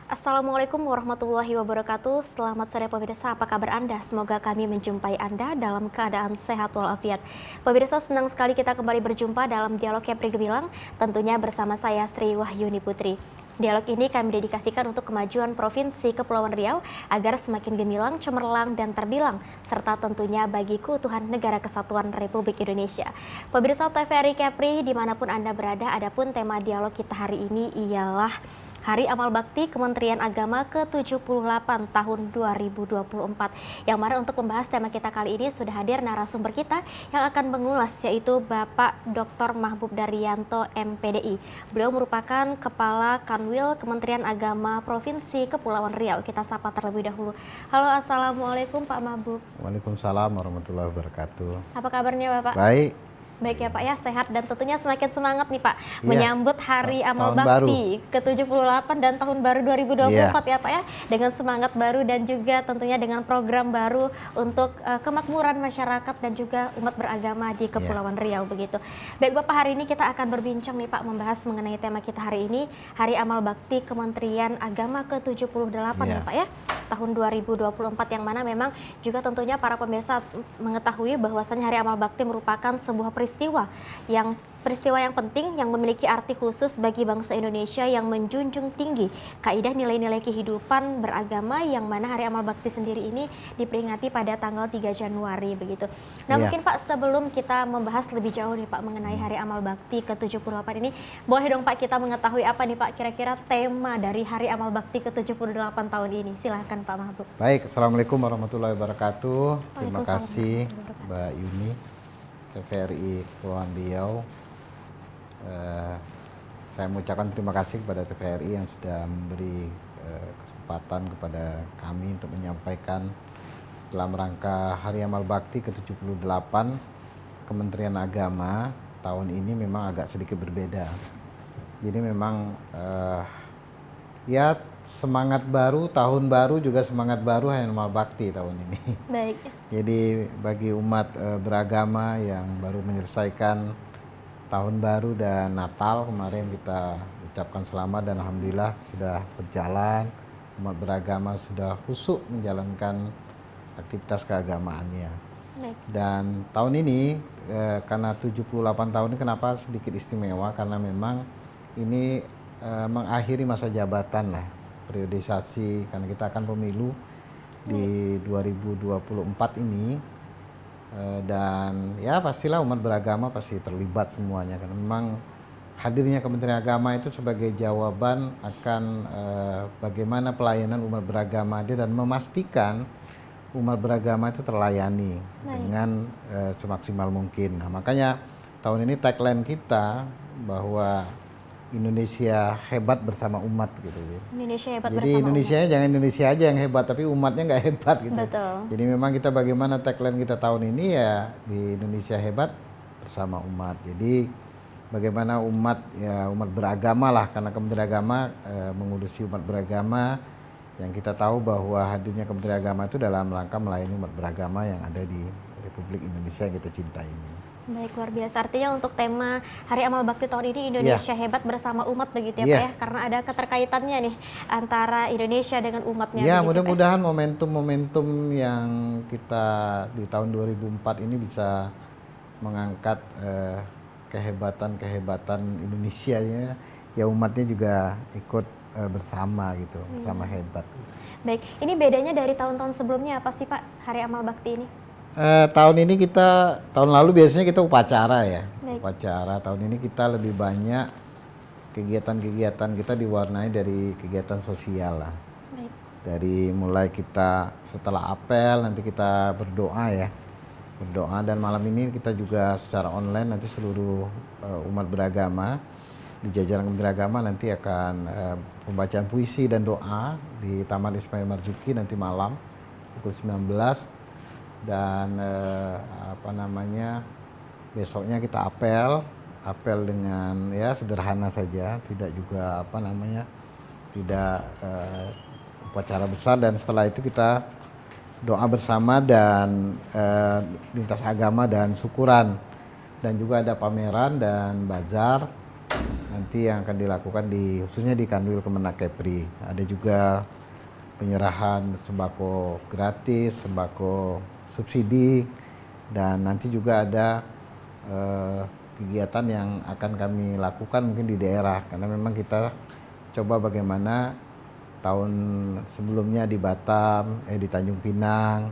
Assalamualaikum warahmatullahi wabarakatuh. Selamat sore pemirsa, apa kabar Anda? Semoga kami menjumpai Anda dalam keadaan sehat walafiat. Pemirsa, senang sekali kita kembali berjumpa dalam dialog Kepri Gemilang, tentunya bersama saya Sri Wahyuni Putri. Dialog ini kami dedikasikan untuk kemajuan Provinsi Kepulauan Riau agar semakin gemilang, cemerlang, dan terbilang, serta tentunya bagi keutuhan Negara Kesatuan Republik Indonesia. Pemirsa TVRI Kepri, dimanapun Anda berada, adapun tema dialog kita hari ini ialah Hari Amal Bakti Kementerian Agama ke-78 tahun 2024. Yang mana untuk membahas tema kita kali ini sudah hadir narasumber kita yang akan mengulas, yaitu Bapak Dr. Mahbub Daryanto MPDI. Beliau merupakan Kepala Kanwil Kementerian Agama Provinsi Kepulauan Riau. Kita sapa terlebih dahulu. Halo, Assalamualaikum Pak Mahbub. Waalaikumsalam warahmatullahi wabarakatuh. Apa kabarnya Bapak? Baik. Baik ya Pak ya, sehat dan tentunya semakin semangat nih Pak menyambut Hari Amal tahun Bakti ke-78 dan tahun baru 2024 ya Pak ya, dengan semangat baru dan juga tentunya dengan program baru untuk kemakmuran masyarakat dan juga umat beragama di Kepulauan Riau begitu. Baik Bapak, hari ini kita akan berbincang nih Pak, membahas mengenai tema kita hari ini, Hari Amal Bakti Kementerian Agama ke-78 ya Pak ya, tahun 2024, yang mana memang juga tentunya para pemirsa mengetahui bahwasannya Hari Amal Bakti merupakan sebuah peristiwa yang penting yang memiliki arti khusus bagi bangsa Indonesia yang menjunjung tinggi kaidah nilai-nilai kehidupan beragama, yang mana Hari Amal Bakti sendiri ini diperingati pada tanggal 3 Januari begitu. Nah mungkin Pak, sebelum kita membahas lebih jauh nih Pak mengenai Hari Amal Bakti ke-78 ini, boleh dong Pak kita mengetahui apa nih Pak kira-kira tema dari Hari Amal Bakti ke-78 tahun ini? Silahkan Pak Mahbub. Baik, Assalamualaikum warahmatullahi wabarakatuh. Terima kasih Mbak Yuni, TVRI Kepulauan Riau. Saya mengucapkan terima kasih kepada TVRI yang sudah memberi kesempatan kepada kami untuk menyampaikan dalam rangka Hari Amal Bakti ke-78 Kementerian Agama. Tahun ini memang agak sedikit berbeda. Jadi memang ya semangat baru, tahun baru juga semangat baru Hari Amal Bakti tahun ini. Baik. Jadi bagi umat beragama yang baru menyelesaikan tahun baru dan Natal kemarin, kita ucapkan selamat dan alhamdulillah sudah berjalan. Umat beragama sudah khusyuk menjalankan aktivitas keagamaannya. Baik. Dan tahun ini karena 78 tahun ini kenapa sedikit istimewa, karena memang ini mengakhiri masa jabatan lah, periodisasi, karena kita akan pemilu di 2024 ini. Dan ya pastilah umat beragama pasti terlibat semuanya, karena memang hadirnya Kementerian Agama itu sebagai jawaban akan bagaimana pelayanan umat beragama dan memastikan umat beragama itu terlayani dengan semaksimal mungkin. Nah, makanya tahun ini tagline kita bahwa Indonesia hebat bersama umat gitu ya. Indonesia hebat jadi bersama Indonesia umat. Jangan Indonesia aja yang hebat, tapi umatnya nggak hebat gitu. Betul. Jadi memang kita bagaimana tagline kita tahun ini ya, di Indonesia hebat bersama umat. Jadi bagaimana umat beragama lah, karena Kementerian Agama mengurusi umat beragama, yang kita tahu bahwa hadirnya Kementerian Agama itu dalam rangka melayani umat beragama yang ada di Republik Indonesia yang kita cintai ini. Baik, luar biasa. Artinya untuk tema Hari Amal Bakti tahun ini Indonesia hebat bersama umat begitu ya Pak ya, karena ada keterkaitannya nih antara Indonesia dengan umatnya. Ya, mudah-mudahan momentum-momentum yang kita di tahun 2004 ini bisa mengangkat kehebatan-kehebatan Indonesia ya, umatnya juga ikut bersama gitu, bersama hebat. Baik, ini bedanya dari tahun-tahun sebelumnya apa sih Pak Hari Amal Bakti ini? Tahun ini tahun lalu biasanya kita upacara ya. Baik. Upacara. Tahun ini kita lebih banyak kegiatan-kegiatan kita diwarnai dari kegiatan sosial lah. Baik. Dari mulai kita setelah apel nanti kita berdoa ya. Berdoa, dan malam ini kita juga secara online nanti seluruh umat beragama di jajaran Kementerian Agama nanti akan pembacaan puisi dan doa di Taman Ismail Marzuki nanti malam pukul 19. Dan besoknya kita apel dengan ya sederhana saja, tidak juga tidak upacara besar. Dan setelah itu kita doa bersama dan lintas agama dan syukuran, dan juga ada pameran dan bazar. nanti yang akan dilakukan khususnya di Kanwil Kemenak Kepri. Ada juga penyerahan sembako gratis, sembako subsidi, dan nanti juga ada kegiatan yang akan kami lakukan mungkin di daerah, karena memang kita coba bagaimana tahun sebelumnya di Batam, di Tanjung Pinang,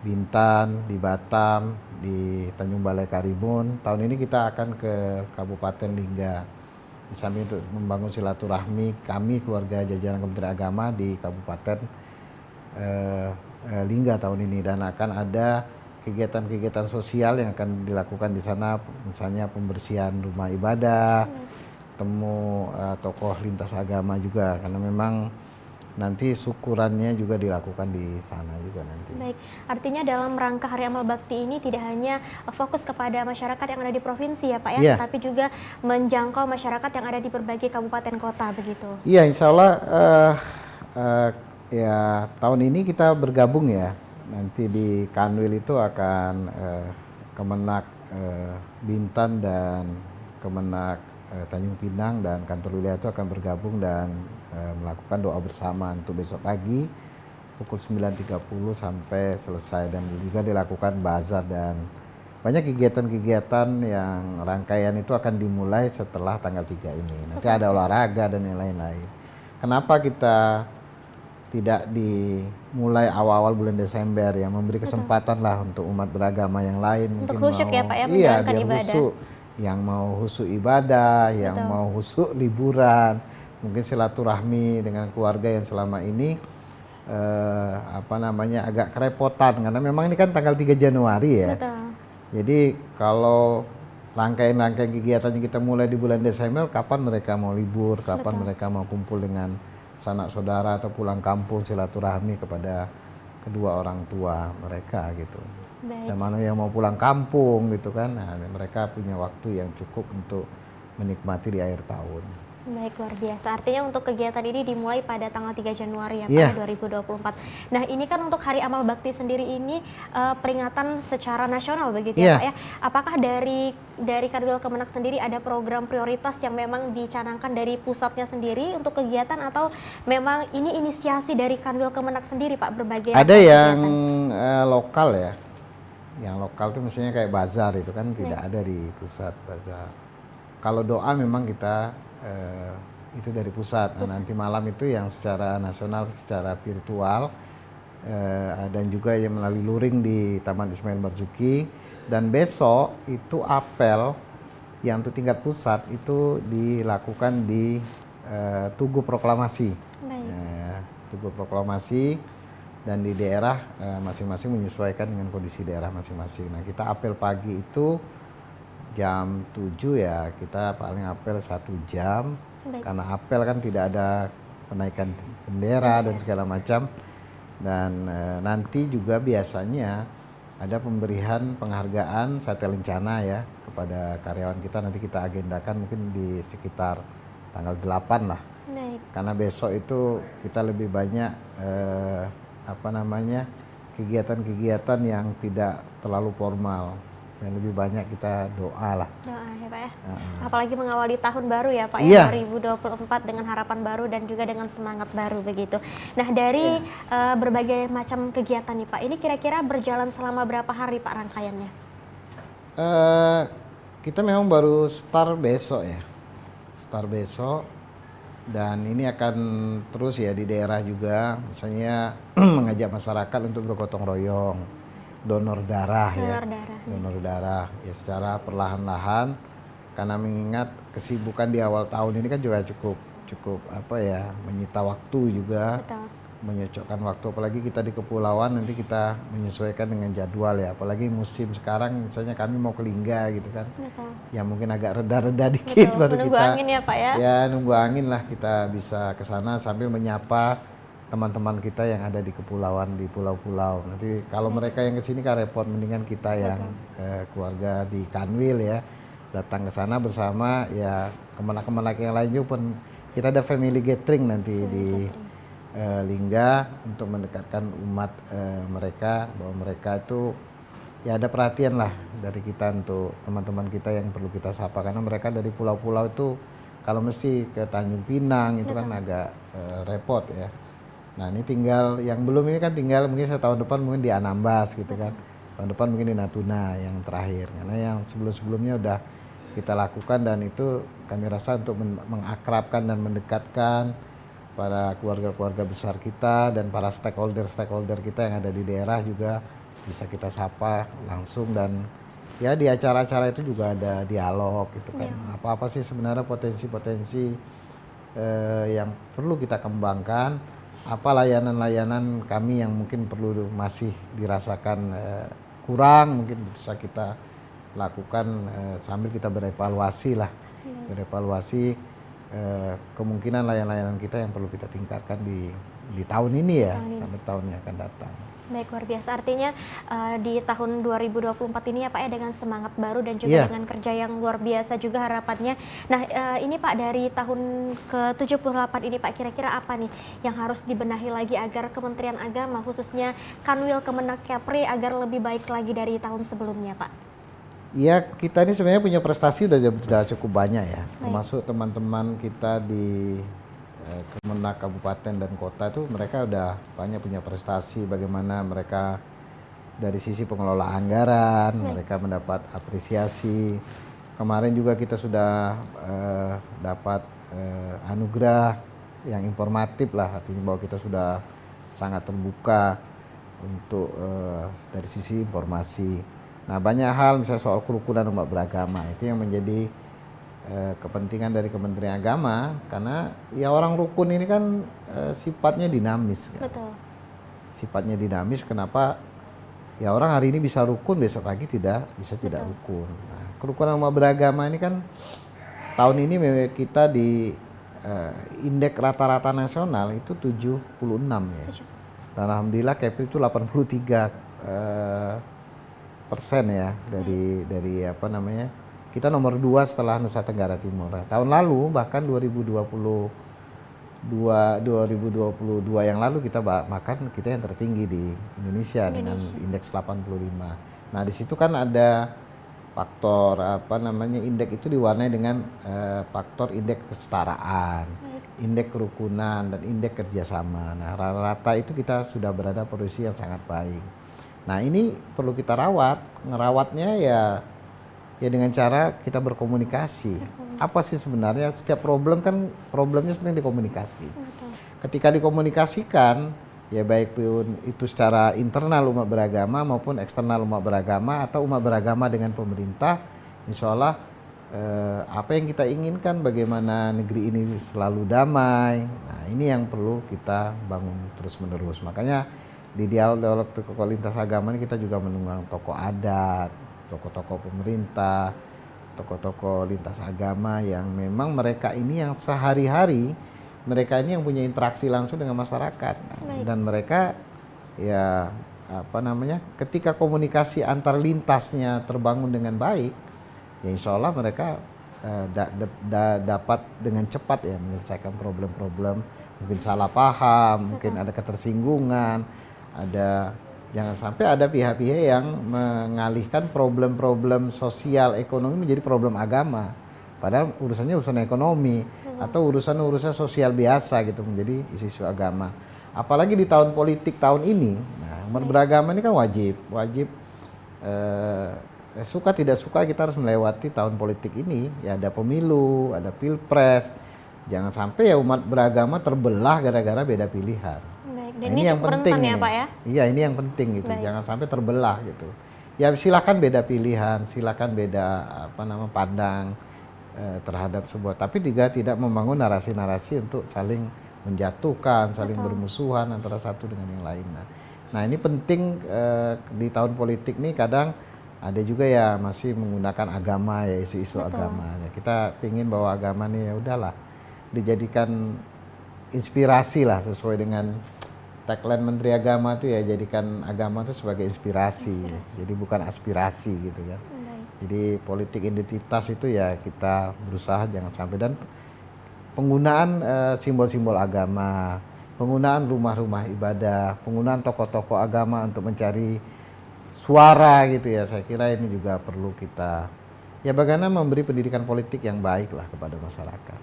Bintan, di Batam, di Tanjung Balai Karimun. Tahun ini kita akan ke Kabupaten Lingga. Di samping untuk membangun silaturahmi kami keluarga jajaran Kementerian Agama di Kabupaten Lingga tahun ini, dan akan ada kegiatan-kegiatan sosial yang akan dilakukan di sana, misalnya pembersihan rumah ibadah, temu tokoh lintas agama juga, karena memang nanti syukurannya juga dilakukan di sana juga nanti. Baik, artinya dalam rangka Hari Amal Bakti ini tidak hanya fokus kepada masyarakat yang ada di provinsi ya Pak ya, Yeah. tapi juga menjangkau masyarakat yang ada di berbagai kabupaten kota begitu. Iya, insya Allah ya tahun ini kita bergabung ya. Nanti di Kanwil itu akan Kemenak Bintan dan Kemenak Tanjung Pinang dan kantor wilayah itu akan bergabung dan melakukan doa bersama untuk besok pagi pukul 9.30 sampai selesai, dan juga dilakukan bazar dan banyak kegiatan-kegiatan yang rangkaian itu akan dimulai setelah tanggal 3 ini. Nanti ada olahraga dan yang lain-lain. Kenapa kita tidak dimulai awal-awal bulan Desember ya, memberi kesempatan lah untuk umat beragama yang lain Untuk mungkin khusyuk mau, ya Pak ya, iya, menjalankan biar ibadah. khusyuk, yang mau khusyuk ibadah, yang Betul. mau khusyuk liburan, mungkin silaturahmi dengan keluarga yang selama ini agak kerepotan, karena memang ini kan tanggal 3 Januari ya. Betul. Jadi kalau rangkaian-rangkaian kegiatan yang kita mulai di bulan Desember, kapan mereka mau libur, kapan mereka mau kumpul dengan sanak saudara atau pulang kampung silaturahmi kepada kedua orang tua mereka gitu. Baik. Dan mana yang mau pulang kampung gitu kan, nah, mereka punya waktu yang cukup untuk menikmati di akhir tahun. Baik, luar biasa. Artinya untuk kegiatan ini dimulai pada tanggal 3 Januari ya Pak, Iya. 2024. Nah ini kan untuk Hari Amal Bakti sendiri ini peringatan secara nasional begitu Iya. ya Pak ya. Apakah dari Kanwil Kemenak sendiri ada program prioritas yang memang dicanangkan dari pusatnya sendiri untuk kegiatan, atau memang ini inisiasi dari Kanwil Kemenak sendiri Pak, berbagai Ada yang kegiatan? lokal ya, yang lokal tuh misalnya kayak bazar itu kan tidak ada di pusat bazar. Kalau doa memang kita itu dari pusat. Nah, nanti malam itu yang secara nasional, secara virtual, dan juga yang melalui luring di Taman Ismail Marzuki. Dan besok itu apel yang untuk tingkat pusat itu dilakukan di Tugu Proklamasi. Baik. Tugu Proklamasi, dan di daerah masing-masing menyesuaikan dengan kondisi daerah masing-masing. Nah, kita apel pagi itu jam 7 ya, kita paling apel 1 jam. Baik. Karena apel kan tidak ada penaikan bendera dan segala macam. Dan nanti juga biasanya ada pemberian penghargaan Satya Lencana ya kepada karyawan kita. Nanti kita agendakan mungkin di sekitar tanggal 8 lah. Baik. Karena besok itu kita lebih banyak kegiatan-kegiatan yang tidak terlalu formal, dan lebih banyak kita doa lah. Doa ya Pak ya. Apalagi mengawali tahun baru ya Pak Iya. ya, 2024 dengan harapan baru dan juga dengan semangat baru begitu. Nah dari berbagai macam kegiatan nih Pak, ini kira-kira berjalan selama berapa hari Pak rangkaiannya? Kita memang baru start besok ya, start besok, dan ini akan terus ya di daerah juga, misalnya mengajak masyarakat untuk bergotong royong, donor darah ya. Donor darah. Donor darah ya secara perlahan-lahan, karena mengingat kesibukan di awal tahun ini kan juga cukup menyita waktu juga. Betul. Menyocokkan waktu, apalagi kita di kepulauan, nanti kita menyesuaikan dengan jadwal ya, apalagi musim sekarang misalnya kami mau ke Lingga gitu kan, Betul. ya mungkin agak reda-reda dikit. Betul. Baru Menunggu kita angin ya Pak ya. ya nunggu angin lah, kita bisa ke sana sambil menyapa teman-teman kita yang ada di kepulauan, di pulau-pulau. Nanti kalau mereka yang ke sini kan repot, mendingan kita yang keluarga di Kanwil ya datang ke sana bersama ya kemenak-kemenak yang lain juga pun. Kita ada family gathering nanti di Lingga untuk mendekatkan umat mereka, bahwa mereka itu ya ada perhatian lah dari kita untuk teman-teman kita yang perlu kita sapa, karena mereka dari pulau-pulau itu Kalau mesti ke Tanjung Pinang itu kan agak repot ya. Nah ini tinggal yang belum ini kan tinggal mungkin tahun depan mungkin di Anambas gitu kan. Tahun depan mungkin di Natuna yang terakhir. Karena yang sebelum-sebelumnya udah kita lakukan dan itu kami rasa untuk mengakrabkan dan mendekatkan para keluarga-keluarga besar kita dan para stakeholder kita yang ada di daerah juga bisa kita sapa langsung dan ya di acara-acara itu juga ada dialog gitu kan. Apa-apa sih sebenarnya potensi-potensi yang perlu kita kembangkan, apa layanan-layanan kami yang mungkin perlu masih dirasakan kurang, mungkin bisa kita lakukan sambil kita berevaluasi lah. Berevaluasi kemungkinan layanan-layanan kita yang perlu kita tingkatkan di tahun ini ya, sampai tahun yang akan datang. Baik, luar biasa. Artinya di tahun 2024 ini ya Pak ya, dengan semangat baru dan juga dengan kerja yang luar biasa juga harapannya. Nah ini Pak, dari tahun ke-78 ini Pak, kira-kira apa nih yang harus dibenahi lagi agar Kementerian Agama khususnya Kanwil Kemenak Kepri agar lebih baik lagi dari tahun sebelumnya Pak? Ya kita ini sebenarnya punya prestasi sudah cukup banyak ya, termasuk teman-teman kita di Kemenak Kabupaten dan Kota itu mereka udah banyak punya prestasi bagaimana mereka dari sisi pengelola anggaran, mereka mendapat apresiasi. Kemarin juga kita sudah dapat anugerah yang informatif lah, artinya bahwa kita sudah sangat terbuka untuk dari sisi informasi. Nah banyak hal misalnya soal kerukunan umat beragama itu yang menjadi kepentingan dari Kementerian Agama karena ya orang rukun ini kan sifatnya dinamis. Kan? Betul. Sifatnya dinamis, kenapa ya orang hari ini bisa rukun besok pagi tidak rukun. Nah, kerukunan umat beragama ini kan tahun ini kita di indeks rata-rata nasional itu 76 ya. Dan alhamdulillah Kepri itu 83% ya dari apa namanya, kita nomor 2 setelah Nusa Tenggara Timur. Nah, tahun lalu bahkan 2022 yang lalu kita bahkan kita yang tertinggi di Indonesia dengan indeks 85. Nah di situ kan ada faktor apa namanya, indeks itu diwarnai dengan faktor indeks kesetaraan, indeks kerukunan dan indeks kerjasama. Nah rata-rata itu kita sudah berada posisi yang sangat baik. Nah ini perlu kita rawat, ngerawatnya ya dengan cara kita berkomunikasi. Apa sih sebenarnya setiap problem kan problemnya sering dikomunikasi. Ketika dikomunikasikan ya baik itu secara internal umat beragama maupun eksternal umat beragama atau umat beragama dengan pemerintah, insya Allah apa yang kita inginkan bagaimana negeri ini selalu damai. Nah ini yang perlu kita bangun terus menerus. Makanya di dialog lintas agama ini kita juga mengundang tokoh adat, tokoh-tokoh pemerintah, tokoh-tokoh lintas agama yang memang mereka ini yang sehari-hari mereka ini yang punya interaksi langsung dengan masyarakat. Dan mereka ya apa namanya, ketika komunikasi antar lintasnya terbangun dengan baik ya insya Allah mereka dapat dengan cepat ya menyelesaikan problem-problem, mungkin salah paham, mungkin ada ketersinggungan, ada jangan sampai ada pihak-pihak yang mengalihkan problem-problem sosial ekonomi menjadi problem agama. Padahal urusannya urusan ekonomi atau urusan sosial biasa gitu menjadi isu-isu agama. Apalagi di tahun politik tahun ini, nah umat beragama ini kan wajib suka tidak suka kita harus melewati tahun politik ini. Ya ada pemilu, ada pilpres. Jangan sampai ya umat beragama terbelah gara-gara beda pilihan. Dan ini yang penting ya Pak ya? Iya ini yang penting gitu, jangan sampai terbelah gitu. Ya silakan beda pilihan, silakan beda apa nama pandang terhadap sebuah, tapi juga tidak membangun narasi-narasi untuk saling menjatuhkan, saling bermusuhan antara satu dengan yang lain. Nah ini penting di tahun politik nih kadang ada juga ya masih menggunakan agama ya isu-isu agama. Ya, kita pingin bahwa agama nih ya udahlah dijadikan inspirasi lah sesuai dengan tagline Menteri Agama itu ya, jadikan agama itu sebagai inspirasi. Jadi bukan aspirasi gitu kan. Jadi politik identitas itu ya kita berusaha jangan sampai, dan penggunaan simbol-simbol agama, penggunaan rumah-rumah ibadah, penggunaan tokoh-tokoh agama untuk mencari suara gitu ya, saya kira ini juga perlu kita ya bagaimana memberi pendidikan politik yang baik lah kepada masyarakat.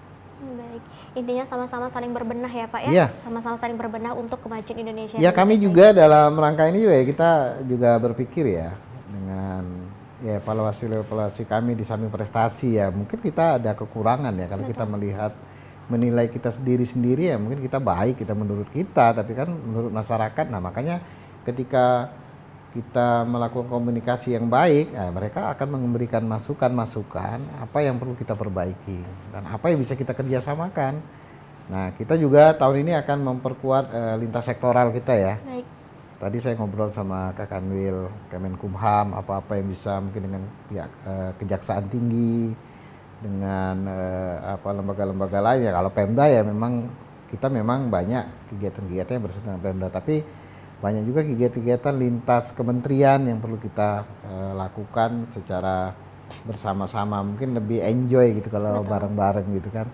Baik, intinya sama-sama saling berbenah ya Pak ya, Iya. sama-sama saling berbenah untuk kemajuan Indonesia. Ya yang kami lebih juga dalam rangka ini juga ya kita juga berpikir ya dengan ya evaluasi kami di samping prestasi ya mungkin kita ada kekurangan ya kalau kita melihat menilai kita sendiri ya mungkin kita baik kita menurut kita tapi kan menurut masyarakat. Nah makanya ketika kita melakukan komunikasi yang baik mereka akan memberikan masukan-masukan apa yang perlu kita perbaiki dan apa yang bisa kita kerjasamakan. Nah kita juga tahun ini akan memperkuat lintas sektoral kita ya. baik. Tadi saya ngobrol sama Kak Kanwil, Kemenkumham, apa-apa yang bisa mungkin dengan pihak Kejaksaan Tinggi, dengan apa lembaga-lembaga lain ya. Kalau Pemda ya memang kita memang banyak kegiatan-kegiatan yang bersama dengan Pemda, tapi banyak juga kegiatan-kegiatan lintas kementerian yang perlu kita lakukan secara bersama-sama. Mungkin lebih enjoy gitu kalau bareng-bareng gitu kan.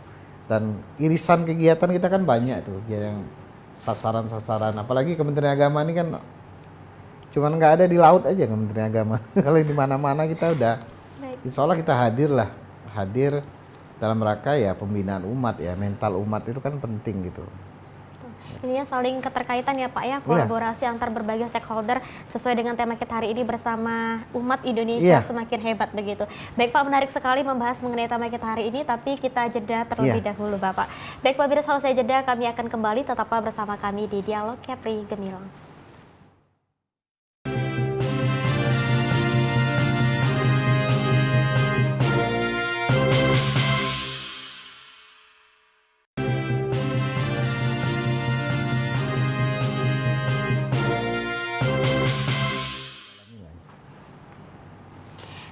Dan irisan kegiatan kita kan banyak tuh yang sasaran-sasaran, apalagi Kementerian Agama ini kan cuman nggak ada di laut aja Kementerian Agama. Kalau di mana-mana kita udah, Baik. insya Allah kita hadir dalam rangka ya pembinaan umat ya, mental umat itu kan penting gitu. Intinya saling keterkaitan ya Pak ya, kolaborasi antar berbagai stakeholder sesuai dengan tema kita hari ini bersama umat Indonesia semakin hebat begitu. Baik Pak, menarik sekali membahas mengenai tema kita hari ini, tapi kita jeda terlebih dahulu Bapak. Baik Pak, bila selesai jeda kami akan kembali, tetaplah bersama kami di Dialog Kepri Gemilang.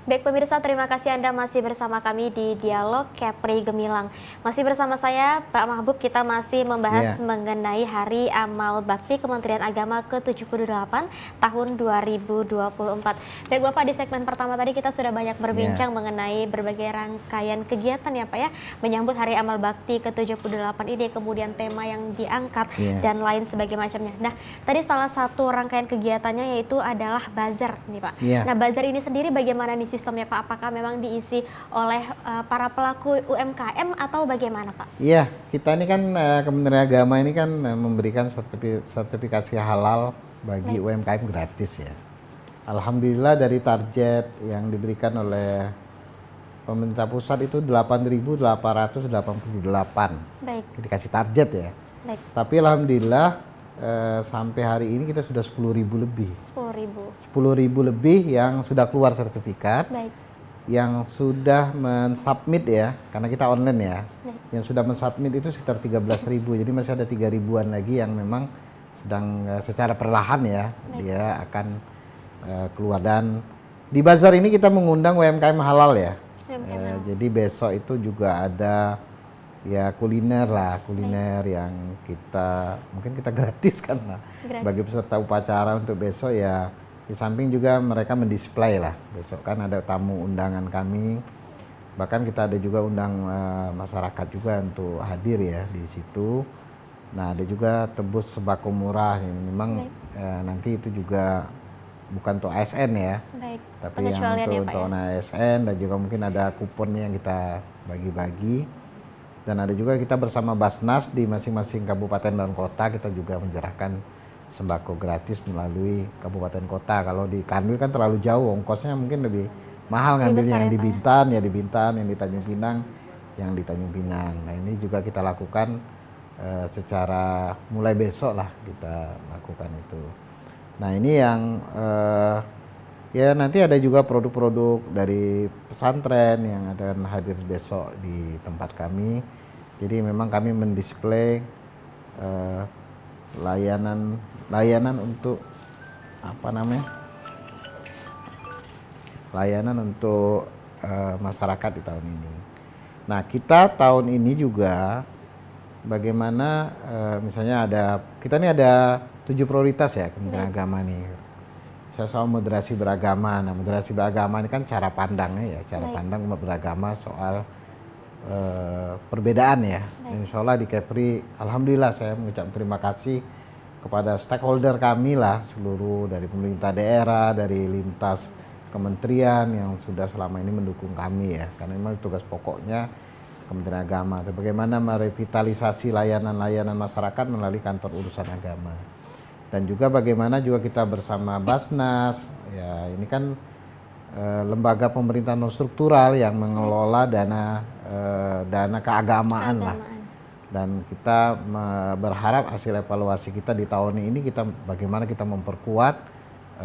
Baik pemirsa, terima kasih Anda masih bersama kami di Dialog Kepri Gemilang. Masih bersama saya Pak Mahbub, kita masih membahas mengenai Hari Amal Bakti Kementerian Agama ke-78 tahun 2024. Baik Bapak, di segmen pertama tadi kita sudah banyak berbincang mengenai berbagai rangkaian kegiatan ya Pak ya, menyambut Hari Amal Bakti ke-78 ini, kemudian tema yang diangkat dan lain sebagainya macamnya. Nah, tadi salah satu rangkaian kegiatannya yaitu adalah bazar nih Pak. Nah, bazar ini sendiri bagaimana nih sistemnya Pak? Apakah memang diisi oleh para pelaku UMKM atau bagaimana Pak? Iya, kita ini kan Kementerian Agama ini kan memberikan sertifikasi halal bagi UMKM gratis ya. Alhamdulillah dari target yang diberikan oleh pemerintah pusat itu 8.888. Baik. Dikasih target ya. Baik. Tapi alhamdulillah sampai hari ini kita sudah 10.000 lebih. 10.000 lebih yang sudah keluar sertifikat. Baik. Yang sudah mensubmit ya, karena kita online ya. Baik. Yang sudah mensubmit itu sekitar 13.000. Jadi masih ada 3.000-an lagi yang memang sedang secara perlahan ya dia akan keluar. Dan di bazar ini kita mengundang UMKM halal ya. Jadi besok itu juga ada ya kuliner yang mungkin kita gratis kan lah bagi peserta upacara untuk besok ya. Di samping juga mereka mendisplay lah besok kan ada tamu undangan kami, bahkan kita ada juga undang masyarakat juga untuk hadir ya di situ. Nah ada juga tebus sembako murah yang memang nanti itu juga bukan untuk ASN ya. Baik. Tapi yang untuk ASN dan juga mungkin ada kupon yang kita bagi-bagi. Dan ada juga kita bersama Basnas di masing-masing kabupaten dan kota kita juga menyerahkan sembako gratis melalui kabupaten kota. Kalau di Kanwil kan terlalu jauh, ongkosnya mungkin lebih mahal ngambilnya yang di Bintan, yang di Tanjung Pinang, yang di Tanjung Pinang. Nah ini juga kita lakukan secara mulai besok lah kita lakukan itu. Nah ini yang ya nanti ada juga produk-produk dari pesantren yang akan hadir besok di tempat kami. Jadi memang kami mendisplay layanan untuk apa namanya? Layanan untuk masyarakat di tahun ini. Nah, kita tahun ini juga bagaimana misalnya kita ini ada 7 prioritas ya Kementerian Agama nih. Soal moderasi beragama. Nah, moderasi beragama ini kan cara pandangnya ya, cara pandang umat beragama soal perbedaan ya. Insya Allah di Kepri, alhamdulillah saya mengucap terima kasih kepada stakeholder kami lah, seluruh dari pemerintah daerah, dari lintas kementerian yang sudah selama ini mendukung kami ya. Karena memang tugas pokoknya Kementerian Agama. Bagaimana merevitalisasi layanan-layanan masyarakat melalui kantor urusan agama. Dan juga bagaimana juga kita bersama Basnas, ya ini kan lembaga pemerintah non struktural yang mengelola dana keagamaan lah. Dan kita berharap hasil evaluasi kita di tahun ini bagaimana kita memperkuat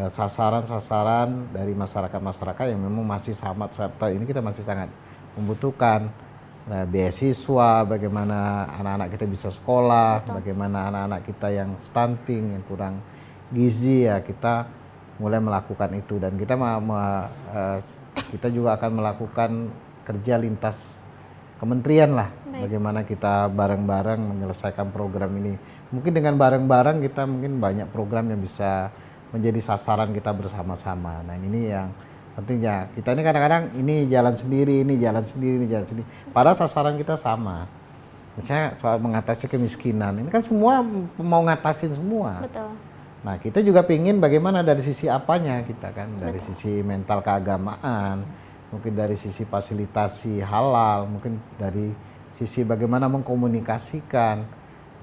sasaran-sasaran dari masyarakat-masyarakat yang memang masih ini kita masih sangat membutuhkan. Nah, beasiswa, bagaimana anak-anak kita bisa sekolah, bagaimana anak-anak kita yang stunting, yang kurang gizi, ya kita mulai melakukan itu. Dan kita juga akan melakukan kerja lintas kementerian lah. Bagaimana kita bareng-bareng menyelesaikan program ini. Mungkin dengan bareng-bareng kita mungkin banyak program yang bisa menjadi sasaran kita bersama-sama. Nah ini yang pentingnya. Kita ini kadang-kadang ini jalan sendiri, ini jalan sendiri, ini jalan sendiri. Padahal sasaran kita sama. Misalnya soal mengatasi kemiskinan, ini kan semua mau ngatasin semua. Betul. Nah kita juga pingin bagaimana dari sisi apanya kita kan, dari sisi mental keagamaan, mungkin dari sisi fasilitasi halal, mungkin dari sisi bagaimana mengkomunikasikan.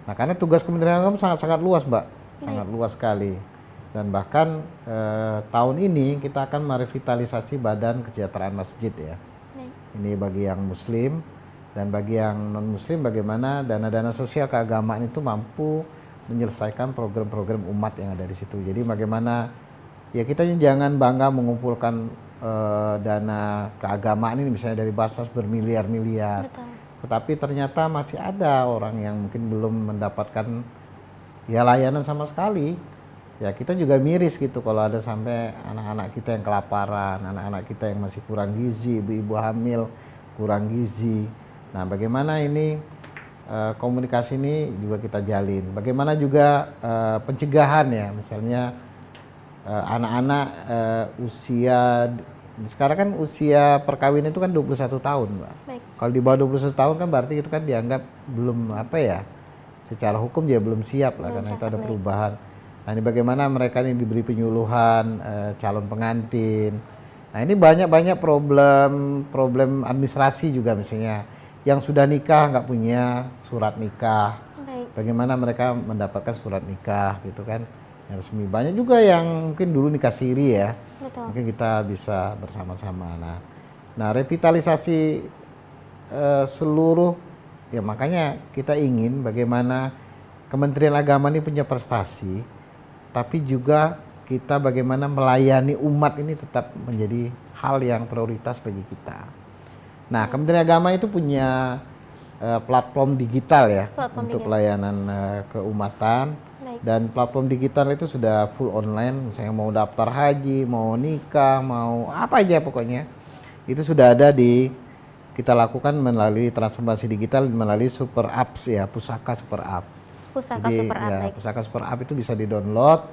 Nah karena tugas Kementerian Agama sangat-sangat luas, Mbak, sangat luas sekali. Dan bahkan tahun ini kita akan merevitalisasi Badan Kesejahteraan Masjid ya. Ini bagi yang Muslim, dan bagi yang non Muslim bagaimana dana-dana sosial keagamaan itu mampu menyelesaikan program-program umat yang ada di situ. Jadi bagaimana ya kita jangan bangga mengumpulkan dana keagamaan ini misalnya dari Basnas bermiliar-miliar. Tetapi ternyata masih ada orang yang mungkin belum mendapatkan ya layanan sama sekali. Ya kita juga miris gitu kalau ada sampai anak-anak kita yang kelaparan, anak-anak kita yang masih kurang gizi, ibu-ibu hamil kurang gizi. Nah bagaimana ini komunikasi ini juga kita jalin. Bagaimana juga pencegahan ya, misalnya anak-anak usia, sekarang kan usia perkawinan itu kan 21 tahun, Mbak. Kalau di bawah 21 tahun kan berarti itu kan dianggap belum secara hukum dia belum siap lah, karena itu ada perubahan. Nah ini bagaimana mereka ini diberi penyuluhan, calon pengantin. Nah ini banyak problem administrasi juga, misalnya yang sudah nikah nggak punya surat nikah. Bagaimana mereka mendapatkan surat nikah gitu kan, yang resmi. Banyak juga yang mungkin dulu nikah siri ya. Mungkin kita bisa bersama-sama. Nah revitalisasi seluruh, ya makanya kita ingin bagaimana Kementerian Agama ini punya prestasi, tapi juga kita bagaimana melayani umat ini tetap menjadi hal yang prioritas bagi kita. Nah, Kementerian Agama itu punya platform digital ya, untuk pelayanan keumatan. Dan platform digital itu sudah full online, misalnya mau daftar haji, mau nikah, mau apa aja pokoknya. Itu sudah ada kita lakukan melalui transformasi digital melalui super apps ya, Pusaka Super App. Pusaka Super App itu bisa di-download,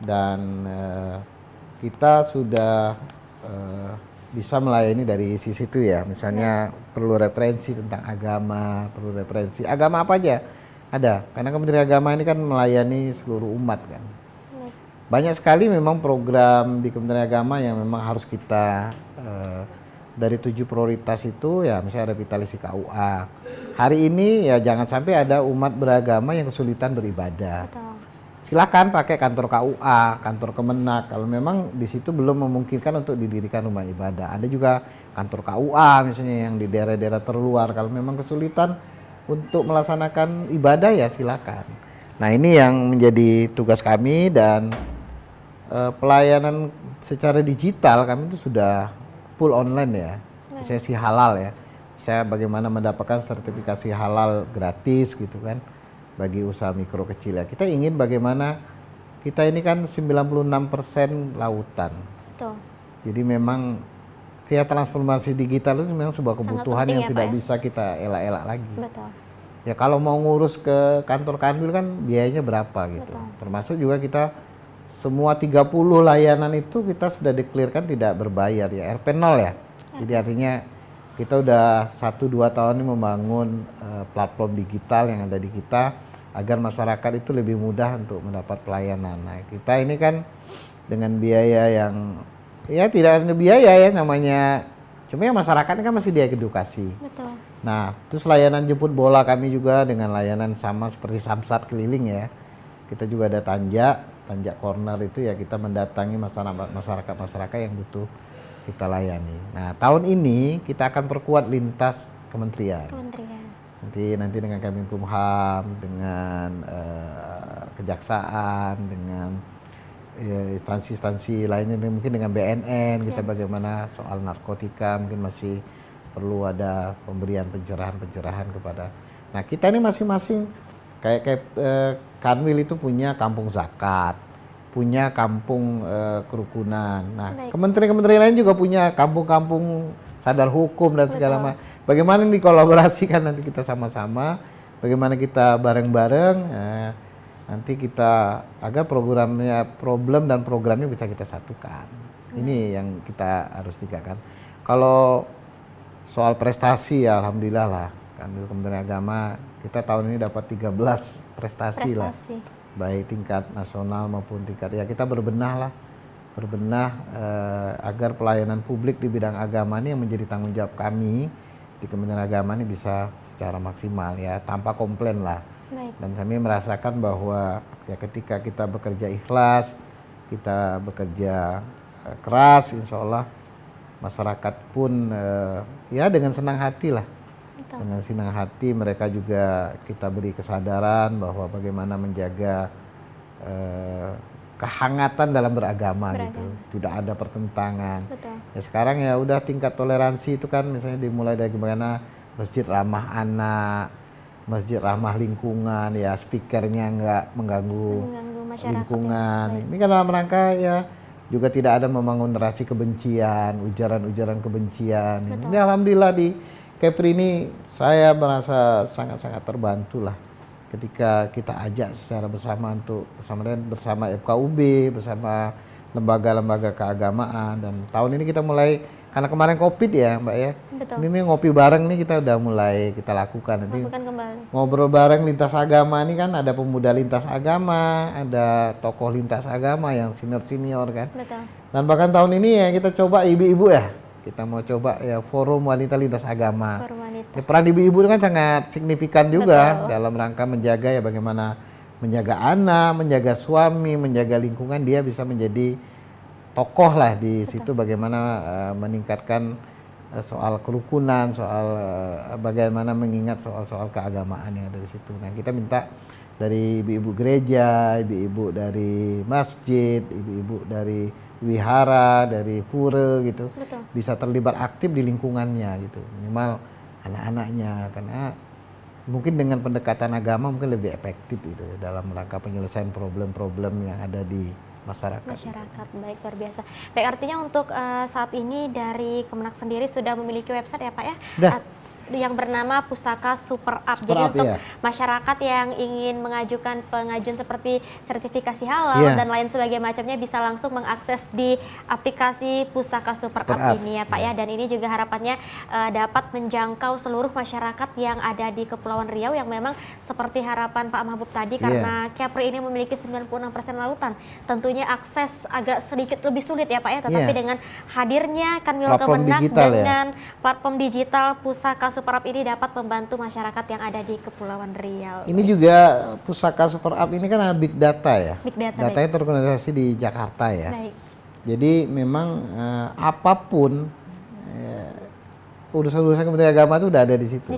dan kita sudah bisa melayani dari sisi itu ya. Misalnya perlu referensi tentang agama, perlu referensi agama apa aja ada, karena Kementerian Agama ini kan melayani seluruh umat kan. Banyak sekali memang program di Kementerian Agama yang memang harus kita dari 7 prioritas itu ya, misalnya revitalisasi KUA. Hari ini ya jangan sampai ada umat beragama yang kesulitan beribadah. Silakan pakai kantor KUA, kantor Kemenak. Kalau memang di situ belum memungkinkan untuk didirikan rumah ibadah. Ada juga kantor KUA misalnya yang di daerah-daerah terluar. Kalau memang kesulitan untuk melaksanakan ibadah ya silakan. Nah ini yang menjadi tugas kami, dan pelayanan secara digital kami itu sudah full online ya. Misalnya si halal ya. Saya bagaimana mendapatkan sertifikasi halal gratis gitu kan bagi usaha mikro kecil ya. Kita ingin bagaimana kita ini kan 96% lautan. Betul. Jadi memang transformasi digital itu memang sebuah kebutuhan yang tidak bisa kita elak-elak lagi. Betul. Ya kalau mau ngurus ke kantor Kanwil kan biayanya berapa gitu. Betul. Termasuk juga kita semua 30 layanan itu kita sudah declare-kan tidak berbayar ya, RP0 ya. Jadi artinya kita udah 1-2 tahun ini membangun platform digital yang ada di kita agar masyarakat itu lebih mudah untuk mendapat pelayanan. Nah kita ini kan dengan biaya yang ya tidak ada biaya ya, namanya Cuma ya masyarakatnya kan masih diedukasi. Betul. Nah, terus layanan jemput bola kami juga dengan layanan sama seperti Samsat keliling ya. Kita juga ada Tanja Corner itu ya, kita mendatangi masyarakat yang butuh kita layani. Nah, tahun ini kita akan perkuat lintas kementerian. Nanti dengan Kemenkumham, dengan Kejaksaan, dengan instansi-instansi lainnya, mungkin dengan BNN kita bagaimana soal narkotika mungkin masih perlu ada pemberian pencerahan kepada. Nah, kita ini masing-masing kayak Kanwil itu punya kampung zakat, punya kampung kerukunan. Nah, kementerian-kementerian lain juga punya kampung-kampung sadar hukum dan segala macam. Bagaimana dikolaborasikan nanti kita sama-sama, bagaimana kita bareng-bareng, nanti kita agar problem dan programnya bisa kita satukan. Ini yang kita harus tingkatkan. Kalau soal prestasi ya alhamdulillah lah, kan Kementerian Agama kita tahun ini dapat 13 prestasi lah, baik tingkat nasional maupun tingkat ya, kita berbenah agar pelayanan publik di bidang agama ini yang menjadi tanggung jawab kami di Kementerian Agama ini bisa secara maksimal ya, tanpa komplain lah. Dan kami merasakan bahwa ya ketika kita bekerja ikhlas, kita bekerja keras, insya Allah masyarakat pun ya dengan senang hati lah. Dengan senang hati mereka juga kita beri kesadaran bahwa bagaimana menjaga kehangatan dalam beragama gitu, tidak ada pertentangan. Ya sekarang ya udah tingkat toleransi itu kan misalnya dimulai dari bagaimana masjid ramah anak, masjid ramah lingkungan, ya speakernya nggak mengganggu lingkungan. Ini kan dalam rangka ya juga tidak ada membangun narasi kebencian, ujaran-ujaran kebencian. Ini alhamdulillah di Kepri ini saya merasa sangat-sangat terbantu lah ketika kita ajak secara bersama bersama FKUB, bersama lembaga-lembaga keagamaan. Dan tahun ini kita mulai, karena kemarin Covid ya Mbak ya, ini ngopi bareng nih kita udah mulai kita lakukan. Nanti ngobrol bareng lintas agama ini kan ada pemuda lintas agama, ada tokoh lintas agama yang senior kan. Dan bahkan tahun ini ya kita coba ibu-ibu ya, kita mau coba ya forum wanita lintas agama. Ya, peran ibu-ibu kan sangat signifikan juga dalam rangka menjaga ya bagaimana menjaga anak, menjaga suami, menjaga lingkungan, dia bisa menjadi tokoh lah di situ, bagaimana meningkatkan soal kerukunan, soal bagaimana mengingat soal-soal keagamaan yang ada di situ. Nah, kita minta dari ibu-ibu gereja, ibu-ibu dari masjid, ibu-ibu dari wihara, dari pura gitu, bisa terlibat aktif di lingkungannya gitu, minimal anak-anaknya, karena mungkin dengan pendekatan agama mungkin lebih efektif itu dalam rangka penyelesaian problem-problem yang ada di masyarakat. Baik, luar biasa. Baik, artinya untuk saat ini dari Kemenak sendiri sudah memiliki website ya Pak ya, yang bernama Pusaka Super App. Jadi untuk masyarakat yang ingin mengajukan pengajuan seperti sertifikasi halal dan lain sebagainya macamnya bisa langsung mengakses di aplikasi Pusaka Super App ini ya Pak ya. Dan ini juga harapannya dapat menjangkau seluruh masyarakat yang ada di Kepulauan Riau yang memang seperti harapan Pak Mahbub tadi, karena Kepri ini memiliki 96% lautan. Tentunya akses agak sedikit lebih sulit ya Pak ya, tetapi dengan hadirnya Kanwil Kemenak dengan platform digital Pusaka Super App ini dapat membantu masyarakat yang ada di Kepulauan Riau. Ini juga Pusaka Super App ini kan big data ya. Datanya terorganisasi di Jakarta ya. Jadi memang apapun urusan-urusan Kementerian Agama itu udah ada di situ.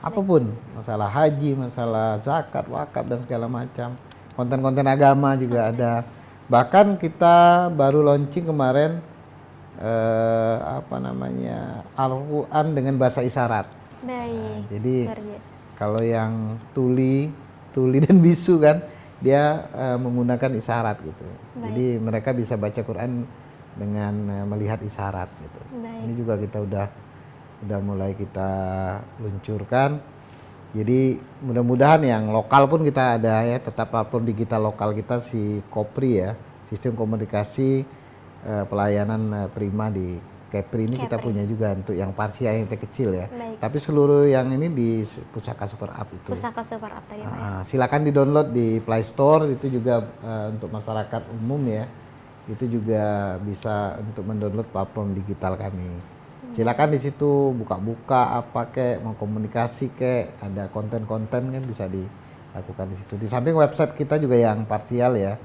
Apapun, masalah haji, masalah zakat, wakaf dan segala macam. Konten-konten agama juga ada. Bahkan kita baru launching kemarin Al-Quran dengan bahasa isyarat. Jadi kalau yang tuli dan bisu kan dia menggunakan isyarat gitu. Jadi mereka bisa baca Quran dengan melihat isyarat gitu. Ini juga kita udah mulai kita luncurkan. Jadi mudah-mudahan yang lokal pun kita ada ya, tetap platform digital lokal kita si Kopri ya, sistem komunikasi pelayanan prima di Kepri ini kita punya juga untuk yang parsial yang kecil ya. Tapi seluruh yang ini di Pusaka Super App itu. Pusaka Super App tadi. Silakan di-download di Play Store, itu juga untuk masyarakat umum ya. Itu juga bisa untuk mendownload platform digital kami. Silakan di situ buka-buka apa kek, mau komunikasi kek, ada konten-konten kan bisa dilakukan di situ. Di samping website kita juga yang parsial ya,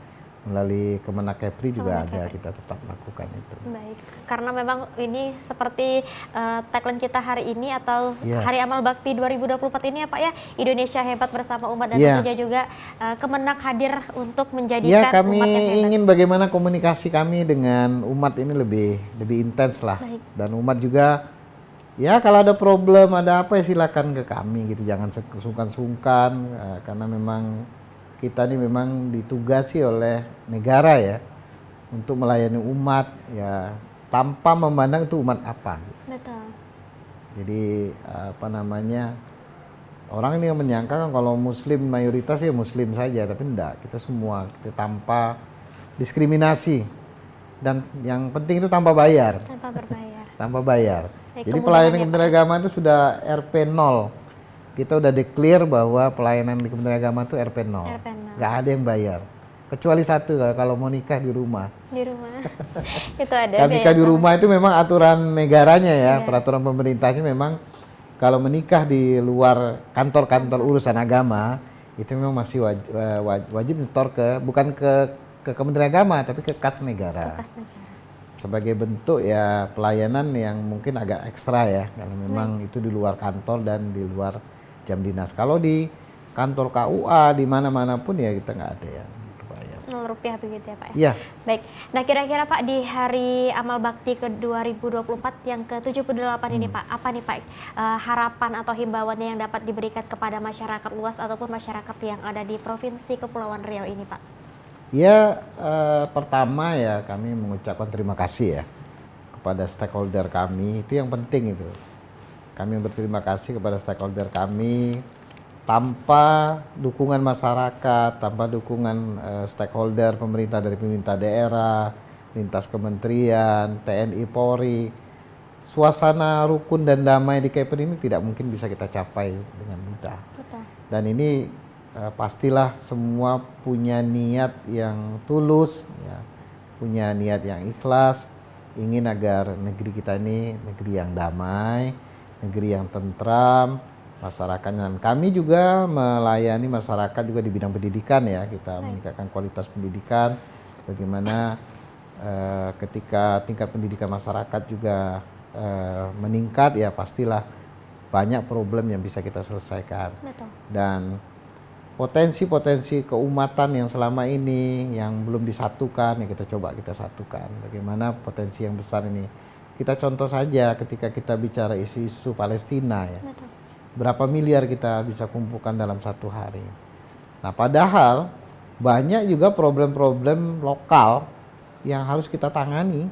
melalui Kemenak Kepri juga ada, kita tetap lakukan itu. Baik, karena memang ini seperti tagline kita hari ini atau Hari Amal Bakti 2024 ini ya Pak ya, Indonesia hebat bersama umat, dan tentunya juga Kemenak hadir untuk menjadikan kami umat yang hebat. ingin bagaimana komunikasi kami dengan umat ini lebih intens lah. Baik. Dan umat juga ya kalau ada problem, ada apa ya silakan ke kami gitu, jangan sungkan-sungkan, karena memang kita ini memang ditugasi oleh negara ya untuk melayani umat ya, tanpa memandang itu umat apa gitu. Betul. Jadi apa namanya, orang ini yang menyangka kan kalau muslim mayoritas ya muslim saja, tapi enggak, kita semua, kita tanpa diskriminasi, dan yang penting itu tanpa bayar. Tanpa berbayar. Tanpa bayar. Baik, jadi pelayanan Kementerian Agama itu sudah RP 0. Kita udah declare bahwa pelayanan di Kementerian Agama itu RP 0. Nggak ada yang bayar. Kecuali satu, kalau mau nikah di rumah. Di rumah. Itu ada. Kan nikah di rumah itu memang aturan negaranya ya, peraturan pemerintahnya memang kalau menikah di luar kantor-kantor urusan agama, itu memang masih wajib nyetor bukan ke Kementerian Agama, tapi ke kas negara. Ke kas negara. Sebagai bentuk ya pelayanan yang mungkin agak ekstra ya, karena memang itu di luar kantor dan di luar jam dinas. Kalau di kantor KUA di mana-mana pun ya kita nggak ada yang berbayar. Rp0 begitu ya Pak ya? Iya. Baik, nah kira-kira Pak di Hari Amal Bakti ke 2024 yang ke-78 ini Pak, apa nih Pak harapan atau himbauannya yang dapat diberikan kepada masyarakat luas ataupun masyarakat yang ada di Provinsi Kepulauan Riau ini Pak? Ya, pertama ya kami mengucapkan terima kasih ya kepada stakeholder kami, itu yang penting itu. Kami berterima kasih kepada stakeholder kami. Tanpa dukungan masyarakat, tanpa dukungan stakeholder pemerintah dari pemerintah daerah, lintas kementerian, TNI, Polri, suasana rukun dan damai di Kepri ini tidak mungkin bisa kita capai dengan mudah. Betul. Dan ini pastilah semua punya niat yang tulus, ya, punya niat yang ikhlas, ingin agar negeri kita ini negeri yang damai, negeri yang tentram, masyarakat. Dan kami juga melayani masyarakat juga di bidang pendidikan ya, kita meningkatkan kualitas pendidikan, bagaimana ketika tingkat pendidikan masyarakat juga meningkat ya pastilah banyak problem yang bisa kita selesaikan. Betul. Dan potensi-potensi keumatan yang selama ini yang belum disatukan ya kita coba kita satukan. Bagaimana potensi yang besar ini. Kita contoh saja ketika kita bicara isu-isu Palestina ya. Betul. Berapa miliar kita bisa kumpulkan dalam satu hari. Nah, padahal banyak juga problem-problem lokal yang harus kita tangani.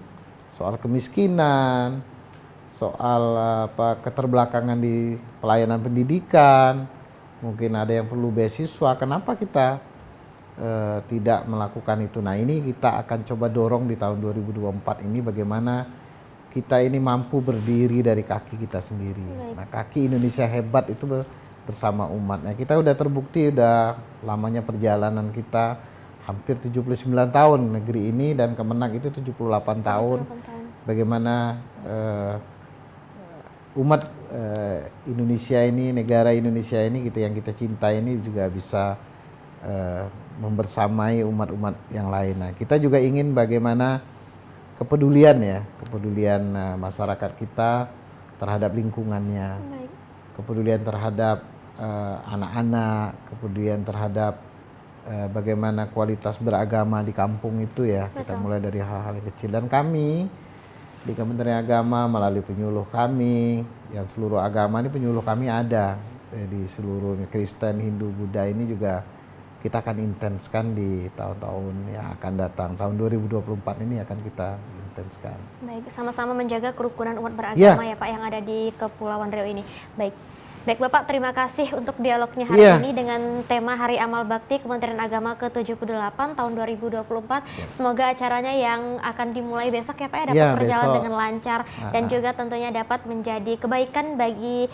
Soal kemiskinan, soal keterbelakangan di pelayanan pendidikan, mungkin ada yang perlu beasiswa. Kenapa kita tidak melakukan itu? Nah, ini kita akan coba dorong di tahun 2024 ini bagaimana kita ini mampu berdiri dari kaki kita sendiri. Nah, kaki Indonesia hebat itu bersama umat. Nah, kita udah terbukti, udah lamanya perjalanan kita hampir 79 tahun negeri ini, dan Kemenak itu 78 tahun. Bagaimana umat Indonesia ini, negara Indonesia ini gitu yang kita cintai ini juga bisa membersamai umat-umat yang lain. Nah, kita juga ingin bagaimana kepedulian ya, kepedulian masyarakat kita terhadap lingkungannya, kepedulian terhadap anak-anak, kepedulian terhadap bagaimana kualitas beragama di kampung itu ya. Betul. Kita mulai dari hal-hal yang kecil, dan kami di Kementerian Agama melalui penyuluh kami, yang seluruh agama ini penyuluh kami ada di seluruh Kristen, Hindu, Buddha ini juga kita akan intenskan di tahun-tahun yang akan datang. Tahun 2024 ini akan kita intenskan. Baik, sama-sama menjaga kerukunan umat beragama ya Pak yang ada di Kepulauan Riau ini. Baik. Baik Bapak, terima kasih untuk dialognya hari Iya. ini dengan tema Hari Amal Bakti Kementerian Agama ke-78 tahun 2024. Semoga acaranya yang akan dimulai besok ya Pak ya dapat Iya, berjalan besok. dengan lancar dan juga tentunya dapat menjadi kebaikan bagi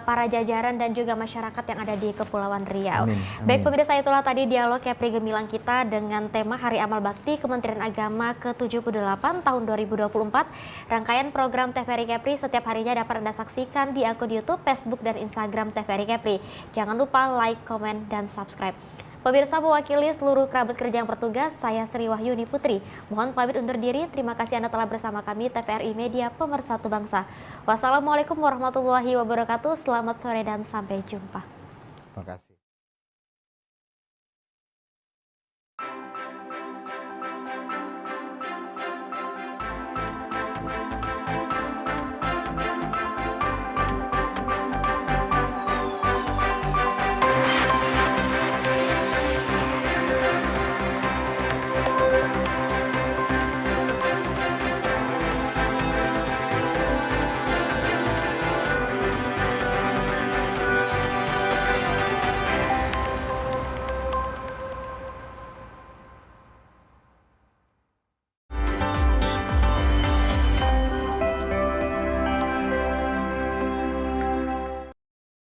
para jajaran dan juga masyarakat yang ada di Kepulauan Riau. Amin, Baik amin. pemirsa, itulah tadi dialog Kepri Gemilang kita dengan tema Hari Amal Bakti Kementerian Agama ke-78 tahun 2024. Rangkaian program TVRI Kepri setiap harinya dapat Anda saksikan di akun YouTube, Facebook, dan Instagram TVRI Kepri. Jangan lupa like, komen, dan subscribe. Pemirsa, mewakili seluruh kerabat kerja yang bertugas, saya Sri Wahyuni Putri. Mohon pamit undur diri. Terima kasih Anda telah bersama kami TVRI Media Pemersatu Bangsa. Wassalamualaikum warahmatullahi wabarakatuh. Selamat sore dan sampai jumpa. Terima kasih.